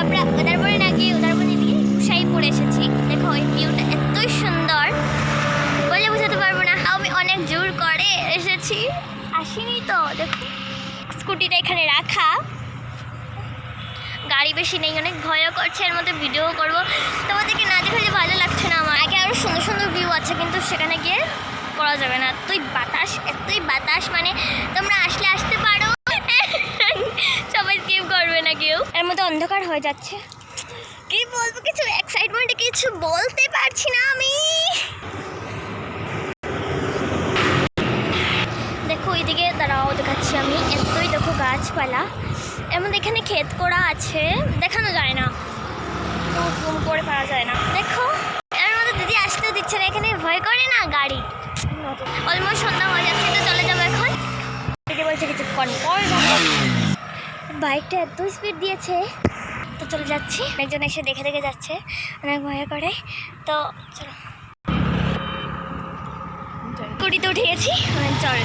আমরা উদারবনে না গিয়ে উদারবনে দিয়ে উষাইপুর এসেছি। দেখো এই ভিউটা এতই সুন্দর বলে বোঝাতে পারবো না। আমি অনেক জোর করে এসেছি, আসিনি তো। দেখো স্কুটিটা এখানে রাখা, গাড়ি বেশি নেই, অনেক ভয়ও করছে। এর মধ্যে ভিডিও করবো, তোমাদেরকে না দেখালে ভালো লাগছে না আমার। আগে আরও সুন্দর সুন্দর ভিউ আছে, কিন্তু সেখানে গিয়ে করা যাবে না। এতই বাতাস মানে তোমরা আসলে আসতে পারো, সবাই স্কিপ করবে না কেউ। এর মধ্যে অন্ধকার হয়ে যাচ্ছে, কি বলবো, কিছু এক্সাইটমেন্টে কিছু বলতে পারছি না আমি। দেখো ওইদিকে দাঁড়াও, দেখাচ্ছি আমি। এতই দেখো গাছপালা, এর মধ্যে এখানে ক্ষেত করা আছে, দেখানো যায় না, জুম করে পাওয়া যায় না। দেখো এর মধ্যে দিদি আসতেও দিচ্ছে না, এখানে ভয় করে না গাড়ি। অলমোস্ট সন্ধ্যা হয়ে যাচ্ছে, তো চলে যাবো এখন। দিদি বলছে কিছুক্ষণ পর যাবো। বাইকটা এত স্পিড দিয়েছে, তো চলে যাচ্ছি। একজন এসে দেখে দেখে যাচ্ছে, অনেক ভয় করে। তো চলো, স্কুটিতে উঠে গেছি, চল।